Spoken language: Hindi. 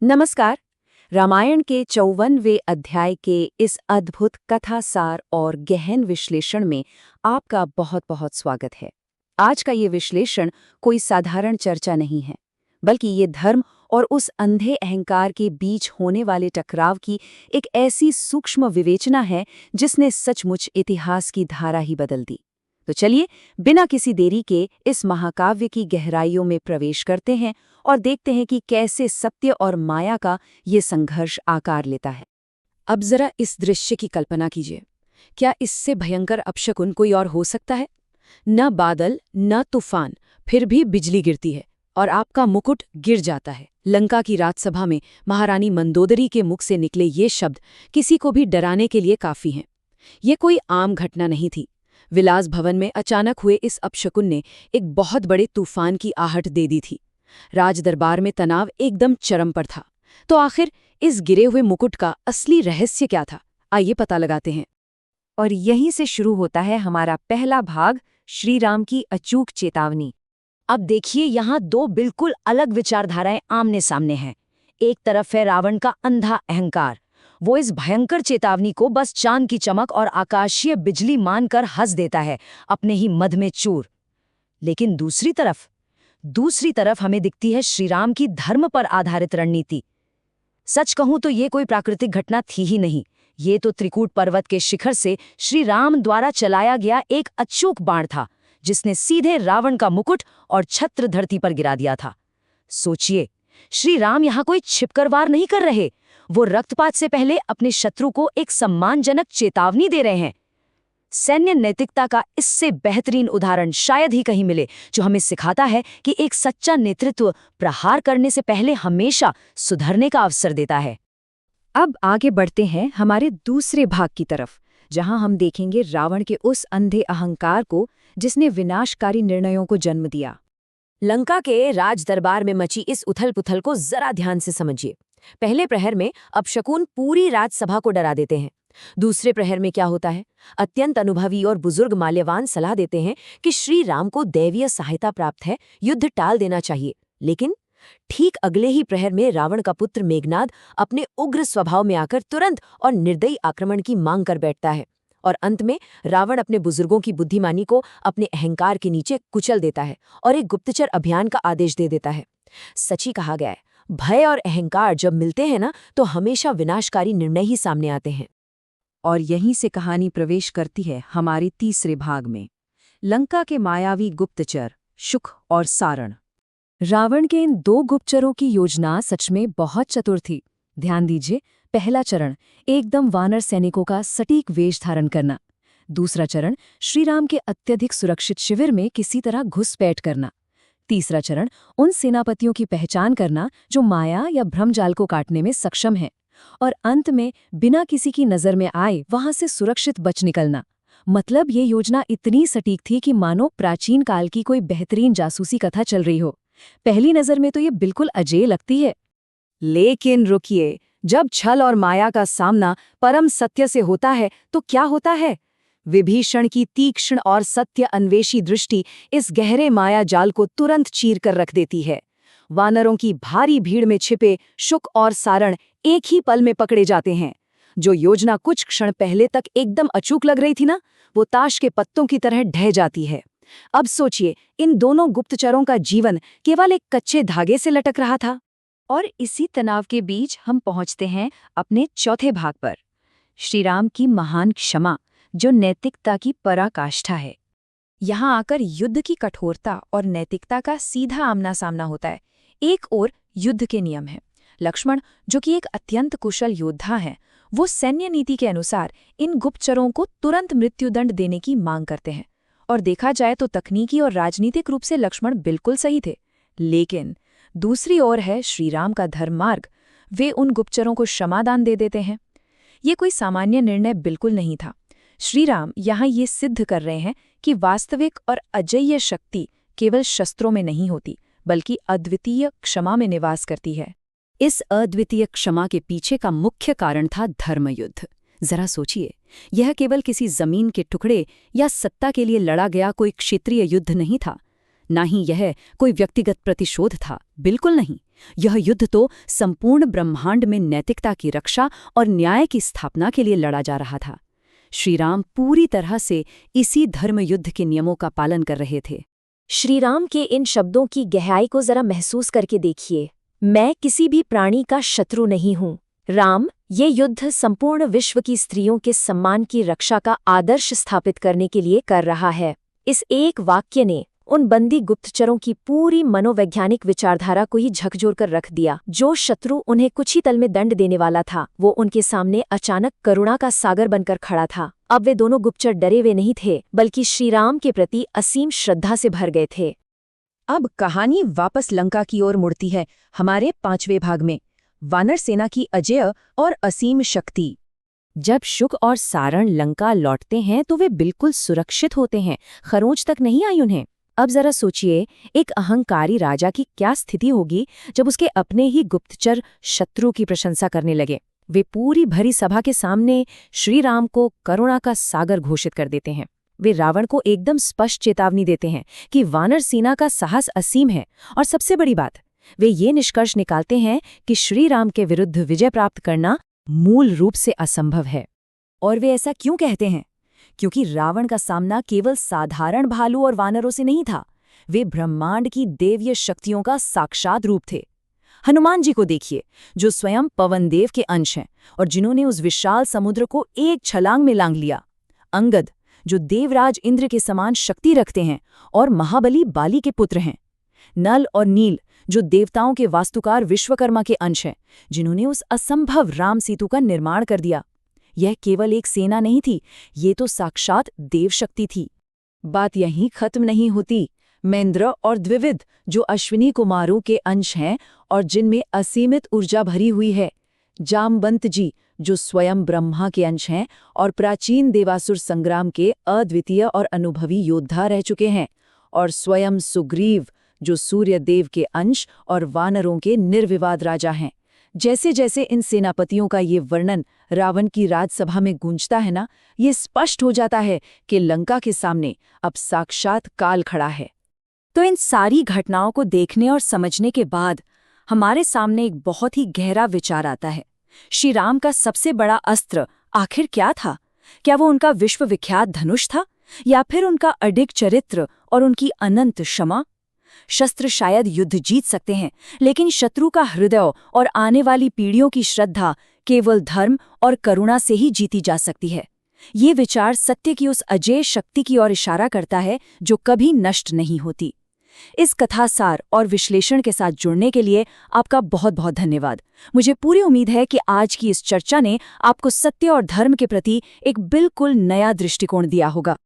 नमस्कार। रामायण के 54वें अध्याय के इस अद्भुत कथासार और गहन विश्लेषण में आपका बहुत बहुत स्वागत है। आज का ये विश्लेषण कोई साधारण चर्चा नहीं है, बल्कि ये धर्म और उस अंधे अहंकार के बीच होने वाले टकराव की एक ऐसी सूक्ष्म विवेचना है जिसने सचमुच इतिहास की धारा ही बदल दी। तो चलिए, बिना किसी देरी के इस महाकाव्य की गहराइयों में प्रवेश करते हैं और देखते हैं कि कैसे सत्य और माया का ये संघर्ष आकार लेता है। अब जरा इस दृश्य की कल्पना कीजिए। क्या इससे भयंकर अपशकुन कोई और हो सकता है? न बादल न तूफान, फिर भी बिजली गिरती है और आपका मुकुट गिर जाता है। लंका की राजसभा में महारानी मंदोदरी के मुख से निकले ये शब्द किसी को भी डराने के लिए काफी हैं। ये कोई आम घटना नहीं थी। विलास भवन में अचानक हुए इस अपशकुन ने एक बहुत बड़े तूफान की आहट दे दी थी। राजदरबार में तनाव एकदम चरम पर था। तो आखिर इस गिरे हुए मुकुट का असली रहस्य क्या था? आइए पता लगाते हैं। और यहीं से शुरू होता है हमारा पहला भाग, श्री राम की अचूक चेतावनी। अब देखिए, यहाँ दो बिल्कुल अलग विचारधाराएं आमने सामने हैं। एक तरफ है रावण का अंधा अहंकार। वो इस भयंकर चेतावनी को बस चांद की चमक और आकाशीय बिजली मानकर हंस देता है, अपने ही मद में चूर। लेकिन दूसरी तरफ हमें दिखती है श्रीराम की धर्म पर आधारित रणनीति। सच कहूं तो ये कोई प्राकृतिक घटना थी ही नहीं। ये तो त्रिकूट पर्वत के शिखर से श्री राम द्वारा चलाया गया एक अचूक बाण था, जिसने सीधे रावण का मुकुट और छत्र धरती पर गिरा दिया था। सोचिए, श्री राम यहाँ कोई छिपकर वार नहीं कर रहे। वो रक्तपात से पहले अपने शत्रु को एक सम्मानजनक चेतावनी दे रहे हैं। सैन्य नैतिकता का इससे बेहतरीन उदाहरण शायद ही कहीं मिले, जो हमें सिखाता है कि एक सच्चा नेतृत्व प्रहार करने से पहले हमेशा सुधरने का अवसर देता है। अब आगे बढ़ते हैं हमारे दूसरे भाग की तरफ, जहां हम देखेंगे रावण के उस अंधे अहंकार को जिसने विनाशकारी निर्णयों को जन्म दिया। लंका के राज दरबार में मची इस उथल पुथल को जरा ध्यान से समझिए। पहले प्रहर में अपशकुन पूरी राजसभा को डरा देते हैं। दूसरे प्रहर में क्या होता है? अत्यंत अनुभवी और बुजुर्ग माल्यवान सलाह देते हैं कि श्री राम को दैवीय सहायता प्राप्त है, युद्ध टाल देना चाहिए। लेकिन ठीक अगले ही प्रहर में रावण का पुत्र मेघनाद अपने उग्र स्वभाव में आकर तुरंत और निर्दयी आक्रमण की मांग कर बैठता है। और अंत में रावण अपने बुजुर्गों की बुद्धिमानी को अपने अहंकार के नीचे कुचल देता है और एक गुप्तचर अभियान का आदेश दे देता है। सच ही कहा गया है, भय और अहंकार जब मिलते हैं ना, तो हमेशा विनाशकारी निर्णय ही सामने आते हैं। और यहीं से कहानी प्रवेश करती है हमारे तीसरे भाग में, लंका के मायावी गुप्तचर शुक और सारण। रावण के इन दो गुप्तचरों की योजना सच में बहुत चतुर थी। ध्यान दीजिए, पहला चरण एकदम वानर सैनिकों का सटीक वेश धारण करना। दूसरा चरण श्रीराम के अत्यधिक सुरक्षित शिविर में किसी तरह घुसपैठ करना। तीसरा चरण उन सेनापतियों की पहचान करना जो माया या भ्रमजाल को काटने में सक्षम हैं। और अंत में बिना किसी की नजर में आए वहां से सुरक्षित बच निकलना। मतलब ये योजना इतनी सटीक थी कि मानो प्राचीन काल की कोई बेहतरीन जासूसी कथा चल रही हो। पहली नजर में तो ये बिल्कुल अजेय लगती है। लेकिन रुकिए, जब छल और माया का सामना परम सत्य से होता है तो क्या होता है? विभीषण की तीक्ष्ण और सत्य अन्वेषी दृष्टि इस गहरे माया जाल को तुरंत चीर कर रख देती है। वानरों की भारी भीड़ में छिपे शुक और सारण एक ही पल में पकड़े जाते हैं। जो योजना कुछ क्षण पहले तक एकदम अचूक लग रही थी ना, वो ताश के पत्तों की तरह ढह जाती है। अब सोचिए, इन दोनों गुप्तचरों का जीवन केवल एक कच्चे धागे से लटक रहा था। और इसी तनाव के बीच हम पहुंचते हैं अपने चौथे भाग पर, श्रीराम की महान क्षमा, जो नैतिकता की पराकाष्ठा है। यहाँ आकर युद्ध की कठोरता और नैतिकता का सीधा आमना सामना होता है। एक ओर युद्ध के नियम हैं। लक्ष्मण, जो कि एक अत्यंत कुशल योद्धा हैं, वो सैन्य नीति के अनुसार इन गुप्तचरों को तुरंत मृत्युदंड देने की मांग करते हैं। और देखा जाए तो तकनीकी और राजनीतिक रूप से लक्ष्मण बिल्कुल सही थे। लेकिन दूसरी ओर है श्रीराम का धर्म मार्ग। वे उन गुप्तचरों को क्षमादान दे देते हैं। ये कोई सामान्य निर्णय बिल्कुल नहीं था। श्रीराम यहाँ ये सिद्ध कर रहे हैं कि वास्तविक और अजेय शक्ति केवल शस्त्रों में नहीं होती, बल्कि अद्वितीय क्षमा में निवास करती है। इस अद्वितीय क्षमा के पीछे का मुख्य कारण था धर्मयुद्ध। जरा सोचिए, यह केवल किसी जमीन के टुकड़े या सत्ता के लिए लड़ा गया कोई क्षेत्रीय युद्ध नहीं था। ना ही यह कोई व्यक्तिगत प्रतिशोध था, बिल्कुल नहीं। यह युद्ध तो संपूर्ण ब्रह्मांड में नैतिकता की रक्षा और न्याय की स्थापना के लिए लड़ा जा रहा था। श्री राम पूरी तरह से इसी धर्म युद्ध के नियमों का पालन कर रहे थे। श्रीराम के इन शब्दों की गहराई को जरा महसूस करके देखिए। मैं किसी भी प्राणी का शत्रु नहीं हूँ। राम ये युद्ध संपूर्ण विश्व की स्त्रियों के सम्मान की रक्षा का आदर्श स्थापित करने के लिए कर रहा है। इस एक वाक्य ने उन बंदी गुप्तचरों की पूरी मनोवैज्ञानिक विचारधारा को ही झकझोर कर रख दिया। जो शत्रु उन्हें कुछ ही तल में दंड देने वाला था, वो उनके सामने अचानक करुणा का सागर बनकर खड़ा था। अब वे दोनों गुप्तचर डरे हुए नहीं थे, बल्कि श्रीराम के प्रति असीम श्रद्धा से भर गए थे। अब कहानी वापस लंका की ओर मुड़ती है, हमारे 5वें भाग में। वानर सेना की अजेय और असीम शक्ति। जब शुक और सारण लंका लौटते हैं तो वे बिल्कुल सुरक्षित होते हैं, खरोंच तक नहीं आई उन्हें। अब जरा सोचिए, एक अहंकारी राजा की क्या स्थिति होगी जब उसके अपने ही गुप्तचर शत्रु की प्रशंसा करने लगे। वे पूरी भरी सभा के सामने श्री राम को करुणा का सागर घोषित कर देते हैं। वे रावण को एकदम स्पष्ट चेतावनी देते हैं कि वानर सेना का साहस असीम है, और सबसे बड़ी बात, वे ये निष्कर्ष निकालते हैं कि श्री राम के विरुद्ध विजय प्राप्त करना मूल रूप से असंभव है। और वे ऐसा क्यों कहते हैं? क्योंकि रावण का सामना केवल साधारण भालू और वानरों से नहीं था, वे ब्रह्मांड की देवीय शक्तियों का साक्षात रूप थे। हनुमान जी को देखिए, जो स्वयं पवनदेव के अंश हैं और जिन्होंने उस विशाल समुद्र को एक छलांग में लांघ लिया। अंगद, जो देवराज इंद्र के समान शक्ति रखते हैं और महाबली बाली के पुत्र हैं। नल और नील, जो देवताओं के वास्तुकार विश्वकर्मा के अंश हैं, जिन्होंने उस असंभव राम सेतु का निर्माण कर दिया। यह केवल एक सेना नहीं थी, ये तो साक्षात देवशक्ति थी। बात यहीं खत्म नहीं होती। मैंद्र और द्विविद, जो अश्विनी कुमारों के अंश हैं और जिनमें असीमित ऊर्जा भरी हुई है। जामवंत जी, जो स्वयं ब्रह्मा के अंश हैं और प्राचीन देवासुर संग्राम के अद्वितीय और अनुभवी योद्धा रह चुके हैं। और स्वयं सुग्रीव, जो सूर्यदेव के अंश और वानरों के निर्विवाद राजा हैं। जैसे जैसे इन सेनापतियों का ये वर्णन रावण की राजसभा में गूंजता है ना, ये स्पष्ट हो जाता है कि लंका के सामने अब साक्षात काल खड़ा है। तो इन सारी घटनाओं को देखने और समझने के बाद हमारे सामने एक बहुत ही गहरा विचार आता है। श्री राम का सबसे बड़ा अस्त्र आखिर क्या था? क्या वो उनका विश्वविख्यात धनुष था, या फिर उनका अडिग चरित्र और उनकी अनंत क्षमा? शस्त्र शायद युद्ध जीत सकते हैं, लेकिन शत्रु का हृदय और आने वाली पीढ़ियों की श्रद्धा केवल धर्म और करुणा से ही जीती जा सकती है। ये विचार सत्य की उस अजेय शक्ति की ओर इशारा करता है जो कभी नष्ट नहीं होती। इस कथा सार और विश्लेषण के साथ जुड़ने के लिए आपका बहुत बहुत धन्यवाद। मुझे पूरी उम्मीद है कि आज की इस चर्चा ने आपको सत्य और धर्म के प्रति एक बिल्कुल नया दृष्टिकोण दिया होगा।